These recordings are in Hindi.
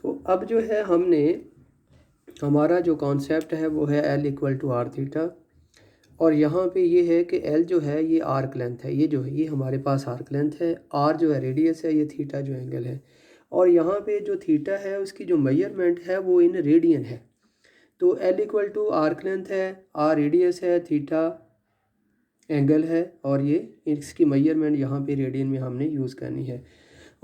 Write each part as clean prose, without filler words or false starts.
तो अब जो है हमने हमारा जो कॉन्सेप्ट है वो है L equal to R theta, और यहाँ पे ये है कि L जो है ये आर्क लेंथ है, ये जो है ये हमारे पास आर्क लेंथ है, R जो है रेडियस है, ये थीटा जो एंगल है, और यहाँ पे जो थीटा है उसकी जो मेजरमेंट है वो इन रेडियन है। तो L equal to arc length है, R रेडियस है, थीटा एंगल है, और ये इसकी मेजरमेंट यहाँ पे रेडियन में हमने यूज़ करनी है।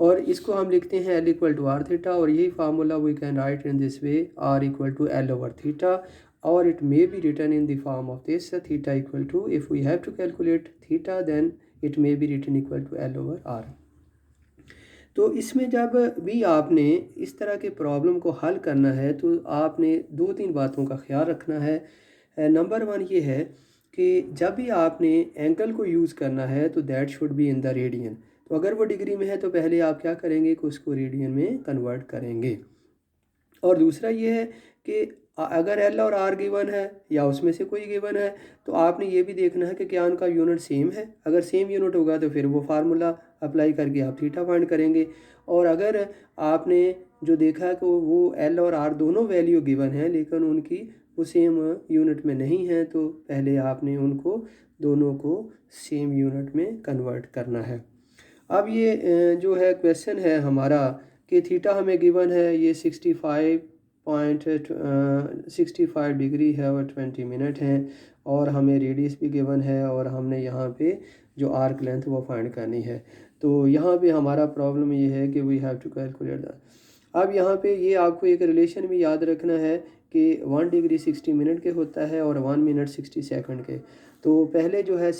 और इसको हम लिखते हैं L equal to R theta, और यही formula we can write in this way, R equal to L over theta, or it may be written in the form of this theta equal to, if we have to calculate theta then it may be written equal to L over R। तो इसमें जब भी आपने इस तरह के प्रॉब्लम को हल करना है तो आपने दो तीन बातों का ख्याल रखना है। नंबर वन ये है कि जब भी आपने एंगल को यूज़ करना है तो that should be in the radian. तो अगर वो डिग्री में है तो पहले आप क्या करेंगे कि उसको रेडियन में कन्वर्ट करेंगे। और दूसरा ये है कि अगर L और R गिवन है या उसमें से कोई गिवन है तो आपने ये भी देखना है कि क्या उनका यूनिट सेम है। अगर सेम यूनिट होगा तो फिर वो फार्मूला अप्लाई करके आप थीटा फाइंड करेंगे। और अगर आपने जो देखा कि वो L और R दोनों वैल्यू गिवन है लेकिन उनकी वो सेम यूनिट में नहीं है तो पहले आपने उनको दोनों को सेम यूनिट में कन्वर्ट करना है। अब ये जो है क्वेश्चन है हमारा कि थीटा हमें गिवन है, ये 65 डिग्री है और 20 मिनट है, और हमें रेडियस भी गिवन है, और हमने यहाँ पे जो आर्क लेंथ वो फाइंड करनी है। तो यहाँ पे हमारा प्रॉब्लम ये है कि we have to calculate the. अब यहाँ पे ये आपको एक रिलेशन भी याद रखना है कि 1 डिग्री 60 मिनट के होता है और 1 मिनट 60 सेकंड के। तो पहले जो है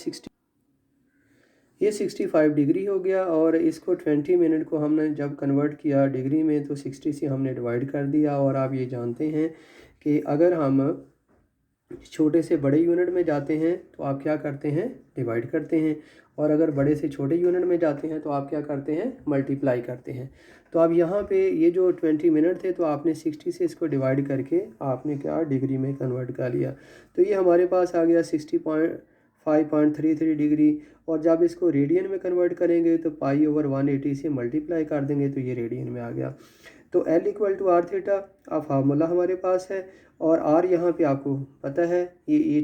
65 डिग्री हो गया, और इसको 20 मिनट को हमने जब कन्वर्ट किया डिग्री में तो 60 से हमने डिवाइड कर दिया। और आप ये जानते हैं कि अगर हम छोटे से बड़े यूनिट में जाते हैं तो आप क्या करते हैं, डिवाइड करते हैं, और अगर बड़े से छोटे यूनिट में जाते हैं तो आप क्या करते हैं, मल्टीप्लाई करते हैं। तो अब यहाँ पे ये जो 20 मिनट थे तो आपने 60 से इसको डिवाइड करके आपने क्या डिग्री में कन्वर्ट कर लिया। तो ये हमारे पास आ गया 60.533 डिग्री, और जब इसको रेडियन में कन्वर्ट करेंगे तो पाई ओवर 180 से मल्टीप्लाई कर देंगे तो ये रेडियन में आ गया। तो L equal to R theta अब फार्मूला हमारे पास है, और R यहाँ पे आपको पता है ये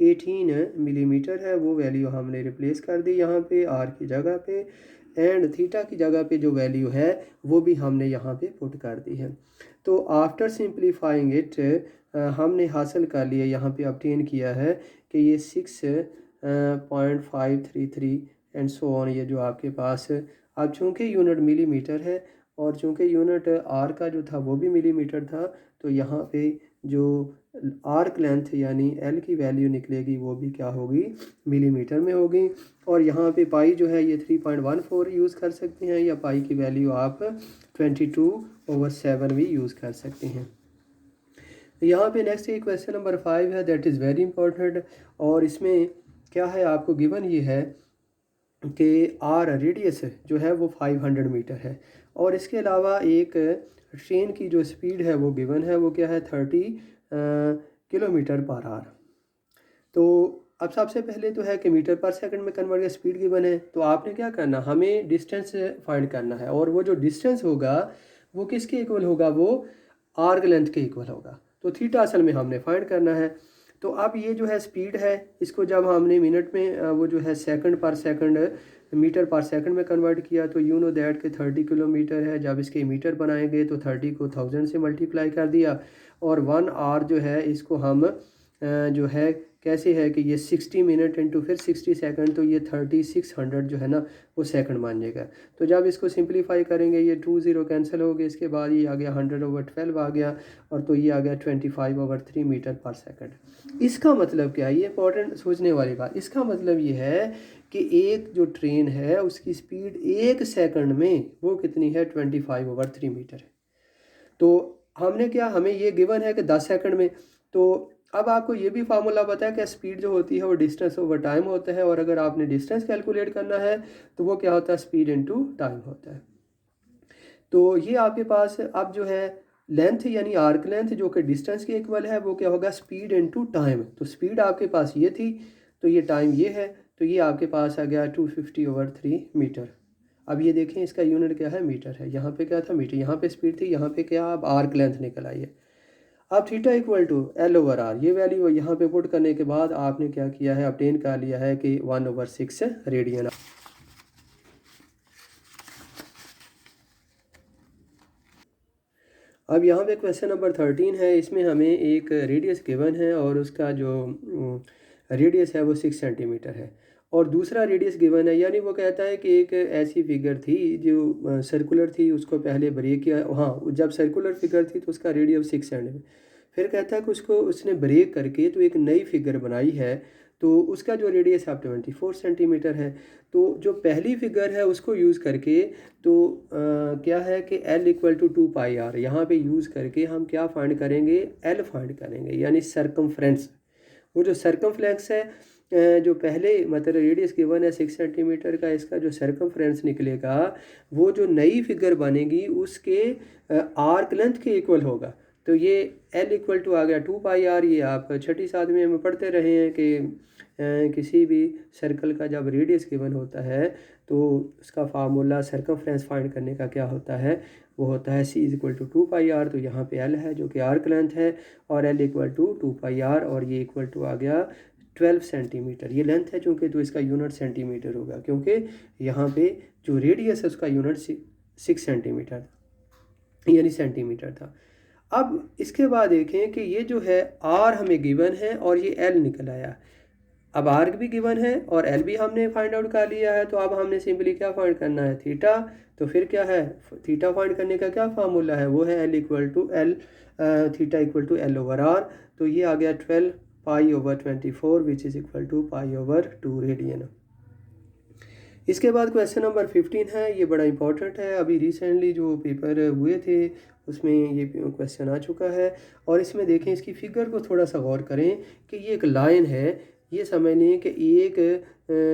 18 मिलीमीटर है, वो वैल्यू हमने रिप्लेस कर दी यहाँ पे R की जगह पे, एंड थीटा की जगह पे जो वैल्यू है वो भी हमने यहाँ पे पुट कर दी है। तो आफ्टर सिंप्लीफाइंग इट हमने हासिल कर लिया, यहाँ पे ऑब्टेन किया है कि ये 6.533 एंड सो ऑन, ये जो आपके पास अब चूँकि यूनिट मिलीमीटर है और चूँकि यूनिट आर का जो था वो भी मिलीमीटर था, तो यहाँ पे जो आर्क लेंथ यानी एल की वैल्यू निकलेगी वो भी क्या होगी, मिलीमीटर में होगी। और यहाँ पे पाई जो है ये 3.14 यूज़ कर सकते हैं, या पाई की वैल्यू आप 22/7 भी यूज़ कर सकते हैं। यहाँ पे नेक्स्ट ये क्वेश्चन नंबर 5 है, दैट इज़ वेरी इंपॉर्टेंट। और इसमें क्या है, आपको गिवन ये है कि आर रेडियस जो है वो 500 मीटर है, और इसके अलावा एक ट्रेन की जो स्पीड है वो गिवन है, वो क्या है 30 किलोमीटर पर आवर। तो अब सबसे पहले तो है कि मीटर पर सेकंड में कन्वर्ट या स्पीड गिवन है, तो आपने क्या करना, हमें डिस्टेंस फाइंड करना है, और वो जो डिस्टेंस होगा वो किसके इक्वल होगा, वो आर्क लेंथ के इक्वल होगा। तो थीटा असल में हमने फाइंड करना है। तो अब ये जो है स्पीड है, इसको जब हमने मिनट में वो जो है सेकंड पर सेकंड मीटर पर सेकंड में कन्वर्ट किया तो यू नो दैट के 30 किलोमीटर है। जब इसके मीटर बनाएंगे तो 30 को 1000 से मल्टीप्लाई कर दिया, और 1 आवर जो है इसको हम जो है कैसे है कि ये 60 मिनट इंटू फिर 60 सेकंड, तो ये 3600 जो है ना वो सेकंड मान जाएगा। तो जब इसको सिंप्लीफाई करेंगे ये 2 0 कैंसिल हो गए, इसके बाद ये आ गया 100/12 आ गया, और तो ये आ गया 25/3 मीटर पर सेकंड। इसका मतलब क्या है, ये इंपॉर्टेंट सोचने वाली बात, इसका मतलब ये है कि एक जो ट्रेन है उसकी स्पीड 1 सेकंड में वो कितनी है, 25/3 मीटर है। तो हमने क्या, हमें ये गिवन है कि 10 सेकंड में। तो अब आपको ये भी फार्मूला पता है कि स्पीड जो होती है वो डिस्टेंस ओवर टाइम होता है, और अगर आपने डिस्टेंस कैलकुलेट करना है तो वो क्या होता है, स्पीड इनटू टाइम होता है। तो ये आपके पास अब जो है लेंथ यानी आर्क लेंथ जो कि डिस्टेंस के इक्वल है वो क्या होगा, स्पीड इनटू टाइम। तो स्पीड आपके पास ये थी, तो ये टाइम ये है, तो ये आपके पास आ गया 250/3 मीटर। अब ये देखें इसका यूनिट क्या है, मीटर है। यहाँ पे क्या था, मीटर। यहाँ पे स्पीड थी, यहाँ पे क्या, अब आर्क लेंथ निकल आई है। अब theta equal to L over R, ये वैल्यू यहाँ पे पुट करने के बाद आपने क्या किया है, ऑब्टेन कर लिया है कि 1/6 रेडियन। अब यहाँ पे क्वेश्चन नंबर 13 है, इसमें हमें एक रेडियस गिवन है और उसका जो रेडियस है वो 6 सेंटीमीटर है, और दूसरा रेडियस गिवन है। यानी वो कहता है कि एक ऐसी फिगर थी जो सर्कुलर थी, उसको पहले ब्रेक किया। हाँ, जब सर्कुलर फिगर थी तो उसका रेडियस 6 सेंटीमीटर, फिर कहता है कि उसको उसने ब्रेक करके तो एक नई फिगर बनाई है, तो उसका जो रेडियस है 24 सेंटीमीटर है। तो जो पहली फिगर है उसको यूज़ करके तो क्या है कि L इक्वल टू 2πr यहाँ पे यूज़ करके हम क्या फाइंड करेंगे, L फाइंड करेंगे, यानी सरकमफ्रेंस। वो जो सरकमफ्लेक्स है, जो पहले मतलब रेडियस गिवन है 6 सेंटीमीटर का, इसका जो सरकमफ्रेंस निकलेगा वो जो नई फिगर बनेगी उसके आर्क लेंथ के इक्वल होगा। तो ये L इक्वल टू आ गया 2πr। ये आप 6ठी 7वीं में पढ़ते रहे हैं कि किसी भी सर्कल का जब रेडियस गिवन होता है तो उसका फार्मूला सरकमफ्रेंस फाइंड करने का क्या होता है, वो होता है C इक्वल टू 2πr। तो यहाँ पे L है जो कि आर्क लेंथ है, और L इक्वल टू 2πr, और ये इक्वल टू आ गया 12 सेंटीमीटर। ये लेंथ है चूँकि, तो इसका यूनिट सेंटीमीटर होगा, क्योंकि यहाँ पे जो रेडियस है उसका यूनिट 6 सेंटीमीटर यानी सेंटीमीटर था। अब इसके बाद देखें कि ये जो है R हमें गिवन है और ये L निकल आया। अब आर्क भी गिवन है और एल भी हमने फाइंड आउट कर लिया है, तो अब हमने सिंपली क्या फाइंड करना है, थीटा। तो फिर क्या है, थीटा फाइंड करने का क्या फार्मूला है, वो है L equal to L, theta equal to L over R. तो ये आ गया 12π/24 which is equal to π/2 radian. इसके बाद क्वेश्चन नंबर 15 है, ये बड़ा इंपॉर्टेंट है। अभी रिसेंटली जो पेपर हुए थे उसमें ये क्वेश्चन आ चुका है, और इसमें देखें इसकी फिगर को थोड़ा सा गौर करें कि ये एक लाइन है। ये समझ लें कि एक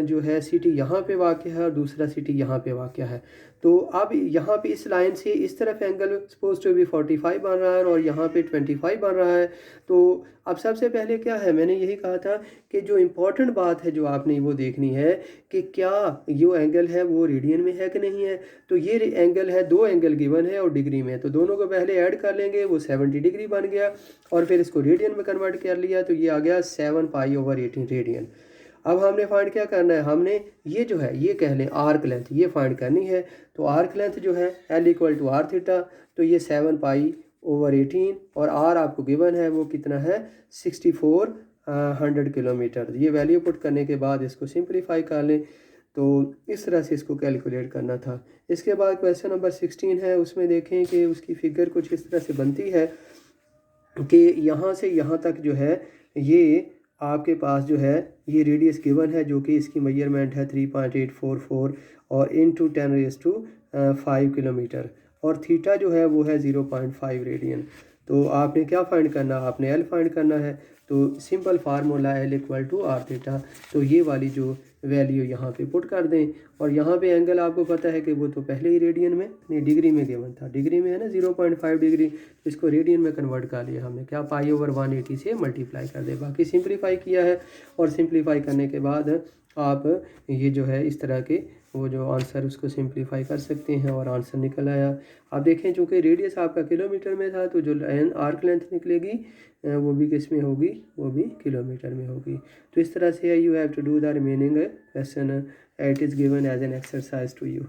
जो है सिटी यहाँ पे वाक़ है और दूसरा सिटी यहाँ पे वाक़ है। तो अब यहाँ पे इस लाइन से इस तरफ एंगल सपोज टू भी 45 बन रहा है और यहाँ पे 25 बन रहा है। तो अब सबसे पहले क्या है, मैंने यही कहा था कि जो इम्पोर्टेंट बात है जो आपने वो देखनी है कि क्या ये एंगल है वो रेडियन में है कि नहीं है। तो ये एंगल है, दो एंगल गिवन है और डिग्री में, तो दोनों को पहले ऐड कर लेंगे, वो 70 डिग्री बन गया, और फिर इसको रेडियन में कन्वर्ट कर लिया, तो ये आ गया 7π/18 रेडियन। अब हमने फाइंड क्या करना है, हमने ये जो है ये कह लें आर्क लेंथ, ये फाइंड करनी है। तो आर्क लेंथ जो है L equal to R theta, तो ये 7π/18, और R आपको गिवन है वो कितना है 6400 किलोमीटर। ये वैल्यू पुट करने के बाद इसको सिंप्लीफाई कर लें, तो इस तरह से इसको कैलकुलेट करना था। इसके बाद क्वेश्चन नंबर 16 है, उसमें देखें कि उसकी फिगर कुछ इस तरह से बनती है कि यहाँ से यहाँ तक जो है ये आपके पास जो है ये रेडियस गिवन है, जो कि इसकी मेजरमेंट है 3.844 और इनटू 10⁵ किलोमीटर, और थीटा जो है वो है 0.5 रेडियन। तो आपने क्या फाइंड करना, आपने एल फाइंड करना है। तो simple formula L equal to R theta. तो ये वाली जो वैल्यू यहाँ पे पुट कर दें, और यहाँ पे एंगल आपको पता है कि वो तो पहले ही रेडियन में नहीं डिग्री में गिवन था, डिग्री में है ना 0.5 डिग्री, इसको रेडियन में कन्वर्ट कर लिया हमने, क्या π/180 से मल्टीप्लाई कर दे। बाकी सिंप्लीफाई किया है, और सिंप्लीफाई करने के बाद आप ये जो है इस तरह के वो जो आंसर उसको सिंप्लीफाई कर सकते हैं, और आंसर निकल आया। आप देखें चूँकि रेडियस आपका किलोमीटर में था, तो जो आर्क लेंथ निकलेगी वो भी किस में होगी, वो भी किलोमीटर में होगी। तो इस तरह से you have to do the remaining question, it is given as an exercise to you.